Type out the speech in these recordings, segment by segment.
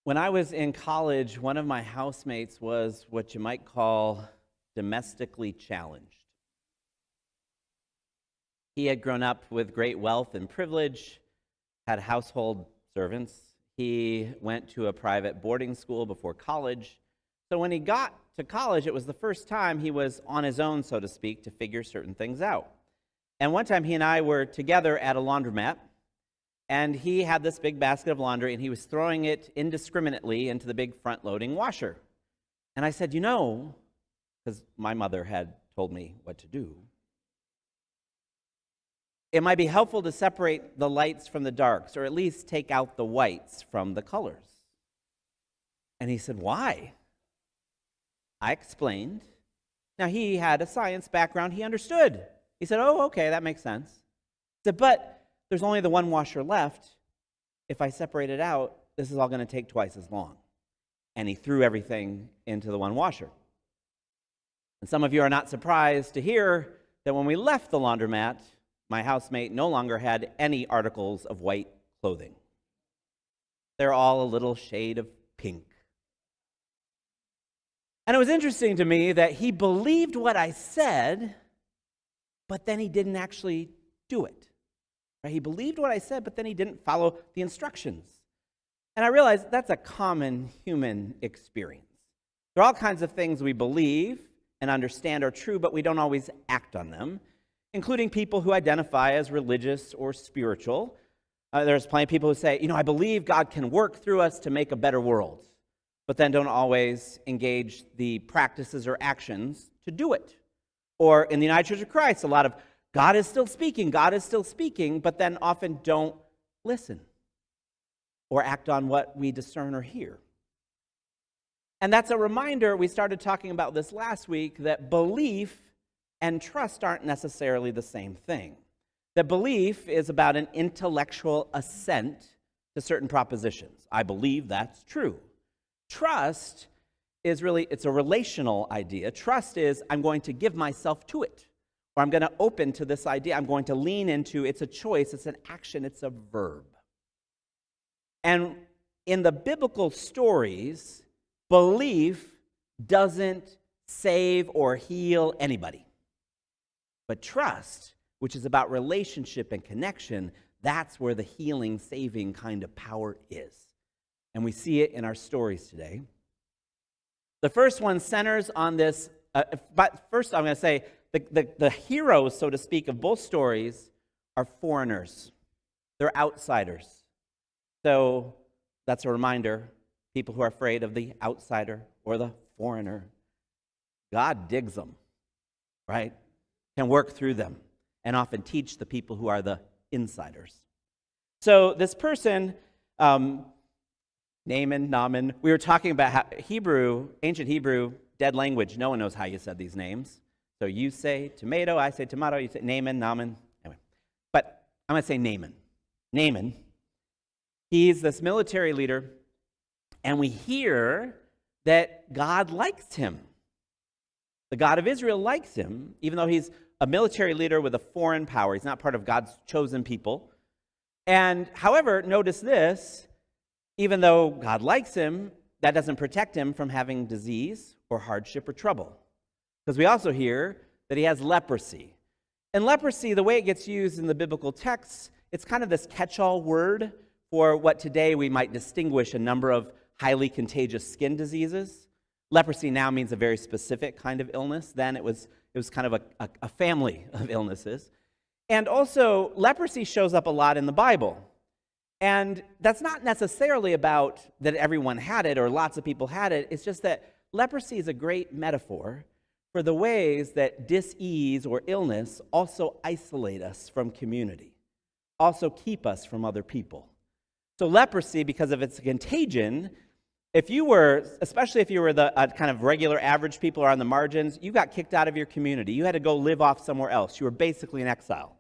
When I was in college, one of my housemates was what you might call domestically challenged. He had grown up with great wealth and privilege, had household servants. He went to a private boarding school before college. So when he got to college, it was the first time he was on his own, so to speak, to figure certain things out. And one time he and I were together at a laundromat, and he had this big basket of laundry, and he was throwing it indiscriminately into the big front-loading washer. And I said, because my mother had told me what to do, it might be helpful to separate the lights from the darks, or at least take out the whites from the colors. And he said, why? I explained. Now, he had a science background. He understood. He said, oh, okay, that makes sense. He said, but there's only the one washer left. If I separate it out, this is all going to take twice as long. And he threw everything into the one washer. And some of you are not surprised to hear that when we left the laundromat, my housemate no longer had any articles of white clothing. They're all a little shade of pink. And it was interesting to me that he believed what I said, but then he didn't actually do it. Right? He believed what I said, but then he didn't follow the instructions. And I realized that's a common human experience. There are all kinds of things we believe and understand are true, but we don't always act on them, including people who identify as religious or spiritual. There's plenty of people who say, I believe God can work through us to make a better world, but then don't always engage the practices or actions to do it. Or in the United Church of Christ, a lot of God is still speaking, but then often don't listen or act on what we discern or hear. And that's a reminder, we started talking about this last week, that belief and trust aren't necessarily the same thing. That belief is about an intellectual assent to certain propositions. I believe that's true. Trust is it's a relational idea. Trust is I'm going to give myself to it. Or I'm going to open to this idea. I'm going to lean into, it's a choice, it's an action, it's a verb. And in the biblical stories, belief doesn't save or heal anybody. But trust, which is about relationship and connection, that's where the healing, saving kind of power is. And we see it in our stories today. The first one centers on this, but first I'm going to say, the heroes, so to speak, of both stories are foreigners. They're outsiders. So that's a reminder, people who are afraid of the outsider or the foreigner. God digs them, right? Can work through them and often teach the people who are the insiders. So this person, Naaman, we were talking about how ancient Hebrew, dead language, no one knows how you said these names. So you say tomato, I say tomato, you say Naaman. Anyway, but I'm going to say Naaman. Naaman, he's this military leader, and we hear that God likes him. The God of Israel likes him, even though he's a military leader with a foreign power. He's not part of God's chosen people. And however, notice this, even though God likes him, that doesn't protect him from having disease or hardship or trouble. Because we also hear that he has leprosy. And leprosy, the way it gets used in the biblical texts, it's kind of this catch-all word for what today we might distinguish a number of highly contagious skin diseases. Leprosy now means a very specific kind of illness. Then it was kind of a family of illnesses. And also, leprosy shows up a lot in the Bible. And that's not necessarily about that everyone had it or lots of people had it. It's just that leprosy is a great metaphor for the ways that dis-ease or illness also isolate us from community, also keep us from other people. So leprosy, because of its contagion, especially if you were the kind of regular average people or on the margins, you got kicked out of your community. You had to go live off somewhere else. You were basically in exile.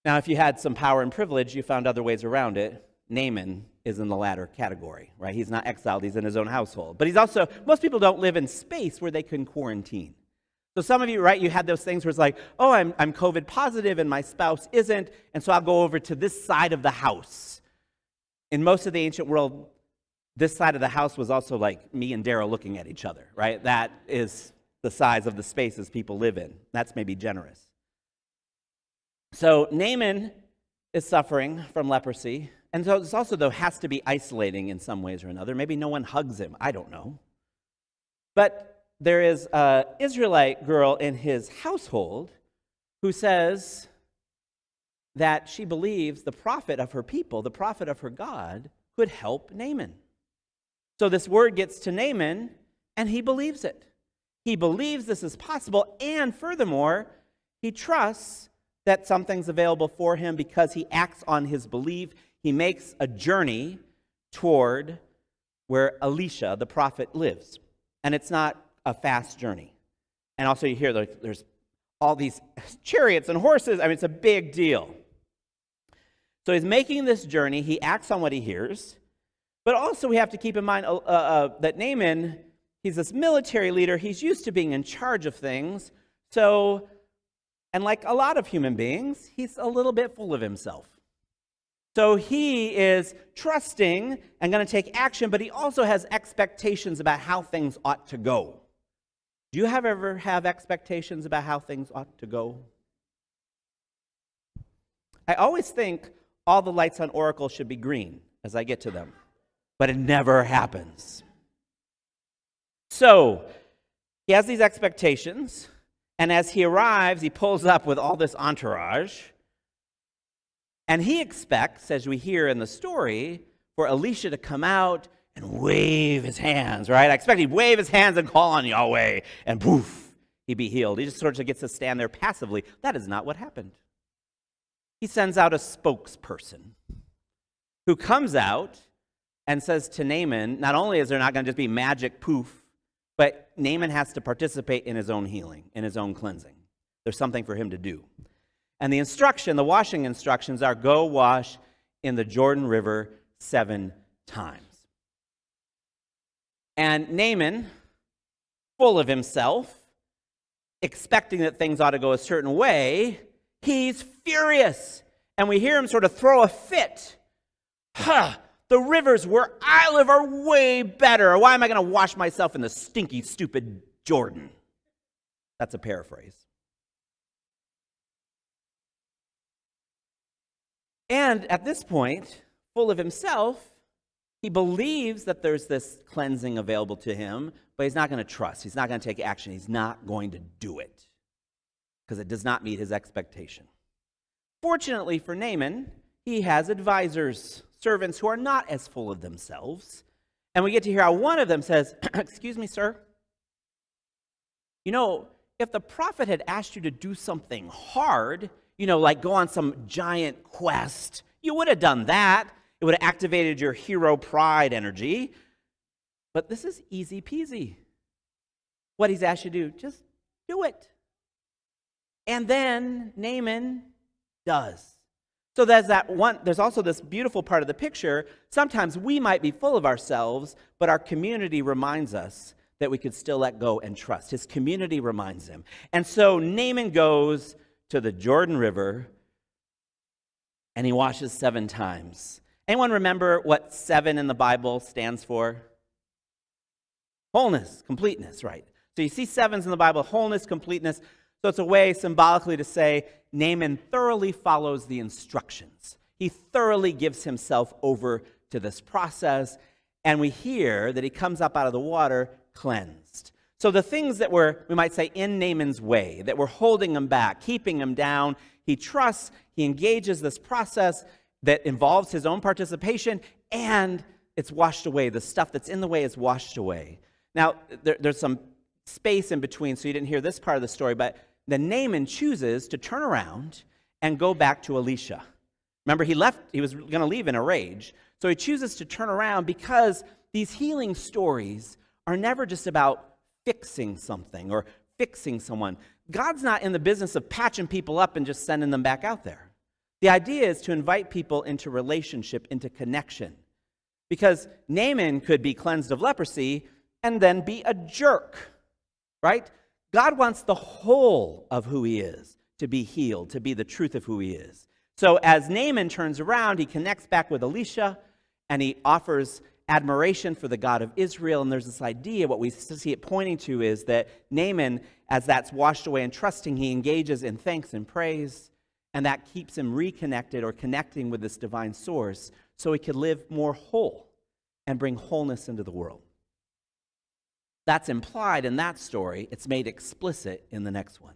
Now, if you had some power and privilege, you found other ways around it. Naaman is in the latter category, right? He's not exiled, he's in his own household. But most people don't live in space where they can quarantine. So some of you, right, you had those things where it's like, oh, I'm COVID positive and my spouse isn't, and so I'll go over to this side of the house. In most of the ancient world, this side of the house was also like me and Daryl looking at each other, right? That is the size of the spaces people live in. That's maybe generous. So Naaman is suffering from leprosy. And so this also, though, has to be isolating in some ways or another. Maybe no one hugs him. I don't know. But there is an Israelite girl in his household who says that she believes the prophet of her people, the prophet of her God, could help Naaman. So this word gets to Naaman, and he believes it. He believes this is possible, and furthermore, he trusts that something's available for him because he acts on his belief. He makes a journey toward where Elisha, the prophet, lives. And it's not a fast journey. And also you hear there's all these chariots and horses. I mean, it's a big deal. So he's making this journey. He acts on what he hears. But also we have to keep in mind that Naaman, he's this military leader. He's used to being in charge of things. So, and like a lot of human beings, he's a little bit full of himself. So he is trusting and going to take action, but he also has expectations about how things ought to go. Do you ever have expectations about how things ought to go? I always think all the lights on Oracle should be green as I get to them, but it never happens. So he has these expectations, and as he arrives, he pulls up with all this entourage. And he expects, as we hear in the story, for Elisha to come out and wave his hands, right? I expect he'd wave his hands and call on Yahweh, and poof, he'd be healed. He just sort of gets to stand there passively. That is not what happened. He sends out a spokesperson who comes out and says to Naaman, not only is there not going to just be magic poof, but Naaman has to participate in his own healing, in his own cleansing. There's something for him to do. And the washing instructions are go wash in the Jordan River 7 times. And Naaman, full of himself, expecting that things ought to go a certain way, he's furious. And we hear him sort of throw a fit. The rivers where I live are way better. Why am I going to wash myself in the stinky, stupid Jordan? That's a paraphrase. And at this point, full of himself, he believes that there's this cleansing available to him, but he's not going to trust. He's not going to take action. He's not going to do it because it does not meet his expectation. Fortunately for Naaman, he has advisors, servants who are not as full of themselves. And we get to hear how one of them says, excuse me, sir. You know, if the prophet had asked you to do something hard, like go on some giant quest, you would have done that. It would have activated your hero pride energy. But this is easy peasy. What he's asked you to do, just do it. And then Naaman does. So there's also this beautiful part of the picture. Sometimes we might be full of ourselves, but our community reminds us that we could still let go and trust. His community reminds him. And so Naaman goes to the Jordan River, and he washes 7 times. Anyone remember what 7 in the Bible stands for? Wholeness, completeness, right? So you see 7s in the Bible, wholeness, completeness. So it's a way symbolically to say Naaman thoroughly follows the instructions. He thoroughly gives himself over to this process, and we hear that he comes up out of the water cleansed. So the things that were, we might say, in Naaman's way, that were holding him back, keeping him down, he trusts, he engages this process that involves his own participation, and it's washed away. The stuff that's in the way is washed away. Now, there's some space in between, so you didn't hear this part of the story, but then Naaman chooses to turn around and go back to Elisha. Remember, he was going to leave in a rage, so he chooses to turn around because these healing stories are never just about fixing something or fixing someone. God's not in the business of patching people up and just sending them back out there. The idea is to invite people into relationship, into connection. Because Naaman could be cleansed of leprosy and then be a jerk, right? God wants the whole of who he is to be healed, to be the truth of who he is. So as Naaman turns around, he connects back with Elisha, and he offers admiration for the God of Israel, and there's this idea, what we see it pointing to is that Naaman, as that's washed away and trusting, he engages in thanks and praise, and that keeps him reconnected or connecting with this divine source so he could live more whole and bring wholeness into the world. That's implied in that story. It's made explicit in the next one.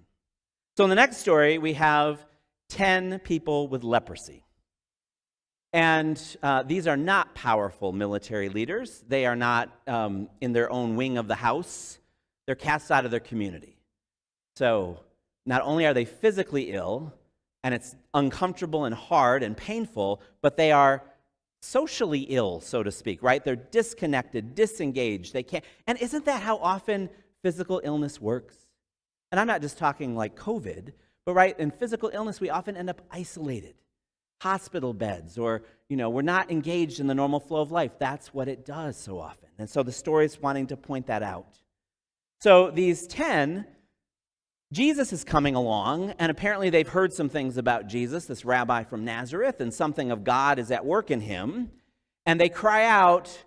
So in the next story, we have 10 people with leprosy. And these are not powerful military leaders. They are not in their own wing of the house. They're cast out of their community. So not only are they physically ill, and it's uncomfortable and hard and painful, but they are socially ill, so to speak, right? They're disconnected, disengaged. They can't. And isn't that how often physical illness works? And I'm not just talking like COVID, but right, in physical illness, we often end up isolated. Hospital beds, or, we're not engaged in the normal flow of life. That's what it does so often. And so the story is wanting to point that out. So these 10, Jesus is coming along, and apparently they've heard some things about Jesus, this rabbi from Nazareth, and something of God is at work in him. And they cry out,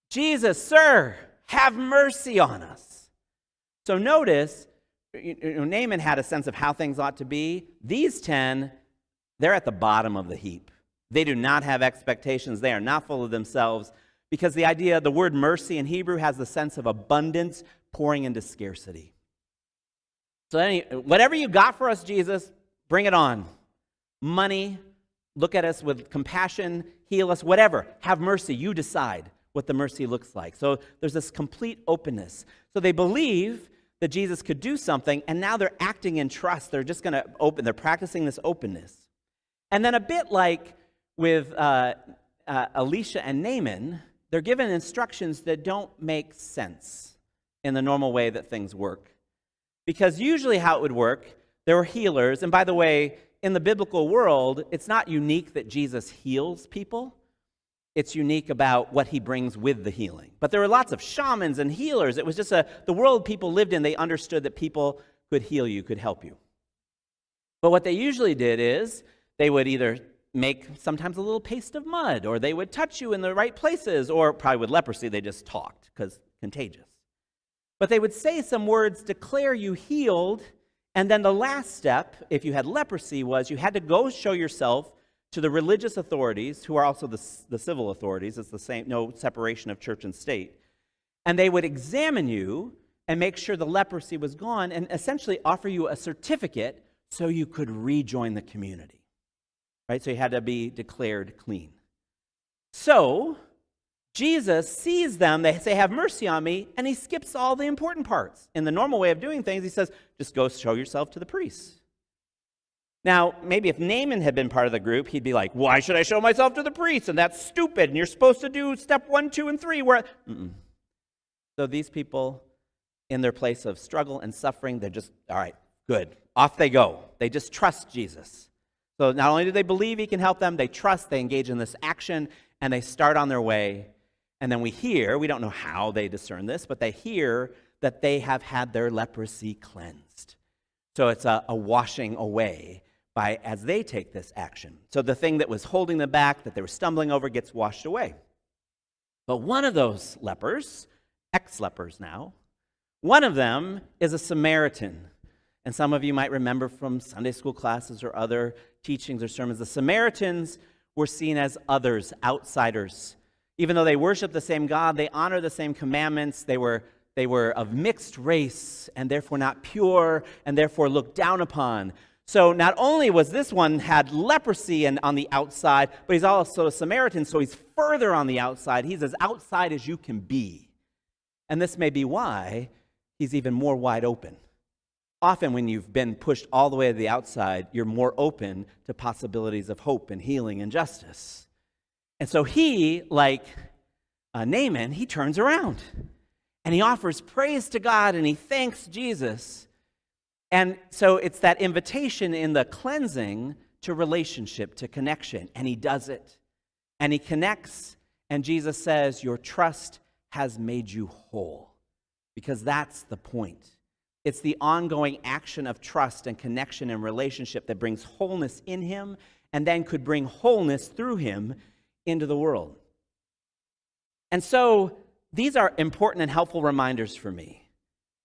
"Jesus, sir, have mercy on us." So notice, Naaman had a sense of how things ought to be. These 10, they're at the bottom of the heap. They do not have expectations. They are not full of themselves, because the word mercy in Hebrew has the sense of abundance pouring into scarcity. So whatever you got for us, Jesus, bring it on. Money, look at us with compassion, heal us, whatever. Have mercy. You decide what the mercy looks like. So there's this complete openness. So they believe that Jesus could do something, and now they're acting in trust. They're just going to they're practicing this openness. And then a bit like with Elisha and Naaman, they're given instructions that don't make sense in the normal way that things work. Because usually how it would work, there were healers. And by the way, in the biblical world, it's not unique that Jesus heals people. It's unique about what he brings with the healing. But there were lots of shamans and healers. It was just the world people lived in. They understood that people could heal you, could help you. But what they usually did is they would either make sometimes a little paste of mud, or they would touch you in the right places, or probably with leprosy, they just talked because contagious. But they would say some words, declare you healed, and then the last step, if you had leprosy, was you had to go show yourself to the religious authorities, who are also the civil authorities. It's the same, no separation of church and state. And they would examine you and make sure the leprosy was gone, and essentially offer you a certificate so you could rejoin the community. Right? So you had to be declared clean. So Jesus sees them, they say, "Have mercy on me," and he skips all the important parts. In the normal way of doing things, he says, just go show yourself to the priests. Now, maybe if Naaman had been part of the group, he'd be like, "Why should I show myself to the priests? And that's stupid, and you're supposed to do step 1, 2, and 3. So these people, in their place of struggle and suffering, they're just, all right, good. Off they go. They just trust Jesus. So not only do they believe he can help them, they trust, they engage in this action, and they start on their way. And then we don't know how they discern this, but they hear that they have had their leprosy cleansed. So it's a washing away as they take this action. So the thing that was holding them back, that they were stumbling over, gets washed away. But one of those lepers, ex-lepers now, one of them is a Samaritan. And some of you might remember from Sunday school classes or other teachings or sermons, the Samaritans were seen as others, outsiders. Even though they worship the same God, they honor the same commandments, they were of mixed race and therefore not pure and therefore looked down upon. So not only was this one had leprosy and on the outside, but he's also a Samaritan, so he's further on the outside. He's as outside as you can be. And this may be why he's even more wide open. Often when you've been pushed all the way to the outside, you're more open to possibilities of hope and healing and justice. And so he, like Naaman, he turns around and he offers praise to God and he thanks Jesus. And so it's that invitation in the cleansing to relationship, to connection. And he does it. And he connects, and Jesus says, "Your trust has made you whole." Because that's the point. It's the ongoing action of trust and connection and relationship that brings wholeness in him and then could bring wholeness through him into the world. And so these are important and helpful reminders for me,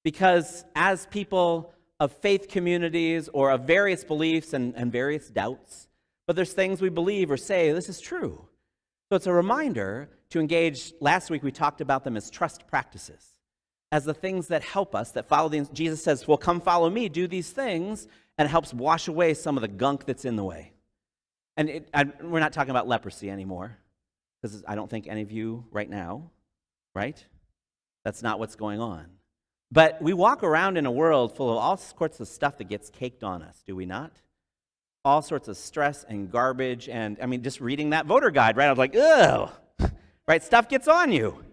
because as people of faith communities or of various beliefs and various doubts, but there's things we believe or say, this is true. So it's a reminder to engage. Last week we talked about them as trust practices, as the things that help us, that follow Jesus says, well, come follow me, do these things, and it helps wash away some of the gunk that's in the way. And we're not talking about leprosy anymore, because I don't think any of you right now, right? That's not what's going on. But we walk around in a world full of all sorts of stuff that gets caked on us, do we not? All sorts of stress and garbage, and I mean, just reading that voter guide, right? I was like, ugh, right? Stuff gets on you.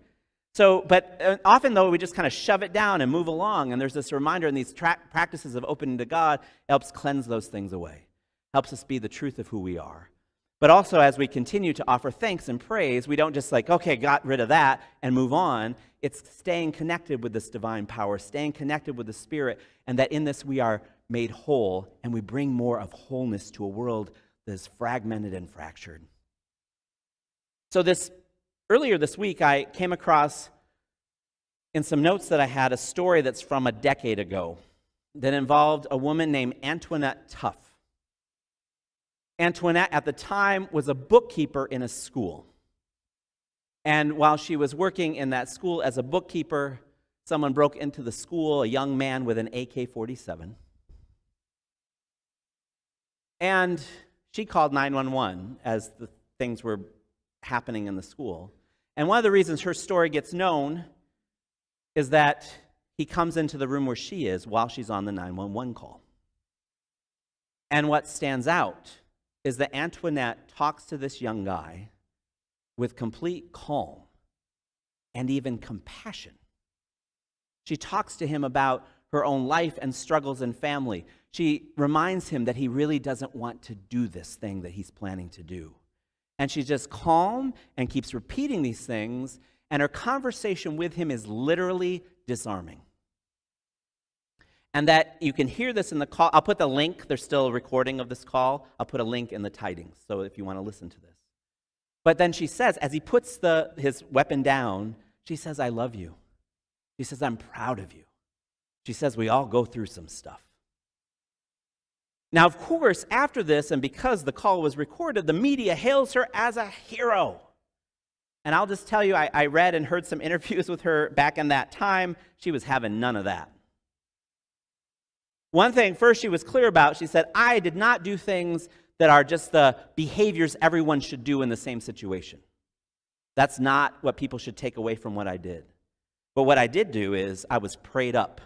So, but often though, we just kind of shove it down and move along, and there's this reminder in these practices of opening to God, it helps cleanse those things away, helps us be the truth of who we are. But also, as we continue to offer thanks and praise, we don't just like, okay, got rid of that and move on. It's staying connected with this divine power, staying connected with the Spirit, and that in this we are made whole, and we bring more of wholeness to a world that is fragmented and fractured. So earlier this week, I came across, in some notes that I had, a story that's from a decade ago that involved a woman named Antoinette Tuff. Antoinette, at the time, was a bookkeeper in a school. And while she was working in that school as a bookkeeper, someone broke into the school, a young man with an AK-47. And she called 911 as the things were happening in the school. And one of the reasons her story gets known is that he comes into the room where she is while she's on the 911 call. And what stands out is that Antoinette talks to this young guy with complete calm and even compassion. She talks to him about her own life and struggles in family. She reminds him that he really doesn't want to do this thing that he's planning to do. And she's just calm and keeps repeating these things, and her conversation with him is literally disarming. And that you can hear this in the call. I'll put the link. There's still a recording of this call. I'll put a link in the tidings, so if you want to listen to this. But then she says, as he puts his weapon down, she says, I love you. She says, I'm proud of you. She says, we all go through some stuff. Now, of course, after this, and because the call was recorded, the media hails her as a hero. And I'll just tell you, I read and heard some interviews with her back in that time. She was having none of that. One thing first she was clear about, she said, I did not do things that are just the behaviors everyone should do in the same situation. That's not what people should take away from what I did. But what I did do is I was prayed up,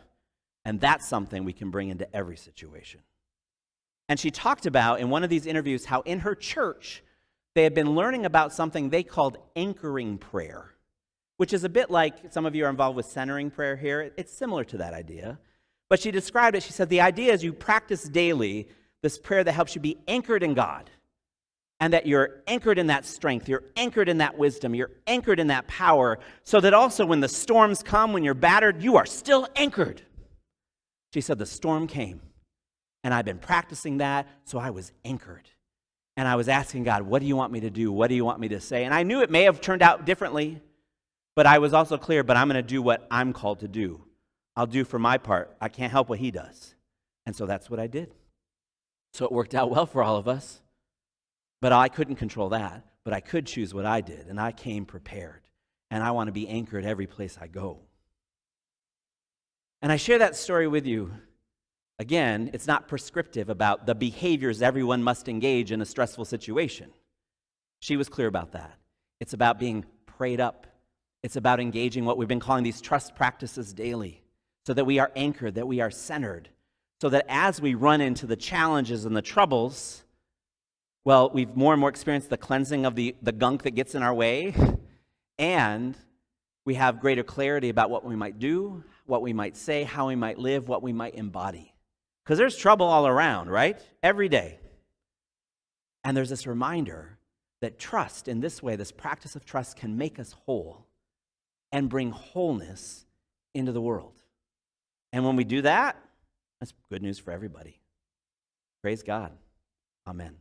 and that's something we can bring into every situation. And she talked about in one of these interviews how in her church they had been learning about something they called anchoring prayer, which is a bit like, some of you are involved with centering prayer here. It's similar to that idea. But she described it, she said, the idea is you practice daily this prayer that helps you be anchored in God, and that you're anchored in that strength, you're anchored in that wisdom, you're anchored in that power, so that also when the storms come, when you're battered, you are still anchored. She said, the storm came, and I've been practicing that, so I was anchored. And I was asking God, what do you want me to do? What do you want me to say? And I knew it may have turned out differently, but I was also clear, but I'm going to do what I'm called to do. I'll do for my part. I can't help what he does. And so that's what I did. So it worked out well for all of us. But I couldn't control that. But I could choose what I did. And I came prepared. And I want to be anchored every place I go. And I share that story with you. Again, it's not prescriptive about the behaviors everyone must engage in a stressful situation. She was clear about that. It's about being prayed up. It's about engaging what we've been calling these trust practices daily, so that we are anchored, that we are centered, so that as we run into the challenges and the troubles, well, we've more and more experienced the cleansing of the gunk that gets in our way, and we have greater clarity about what we might do, what we might say, how we might live, what we might embody. Because there's trouble all around, right? Every day. And there's this reminder that trust in this way, this practice of trust, can make us whole and bring wholeness into the world. And when we do that, that's good news for everybody. Praise God. Amen.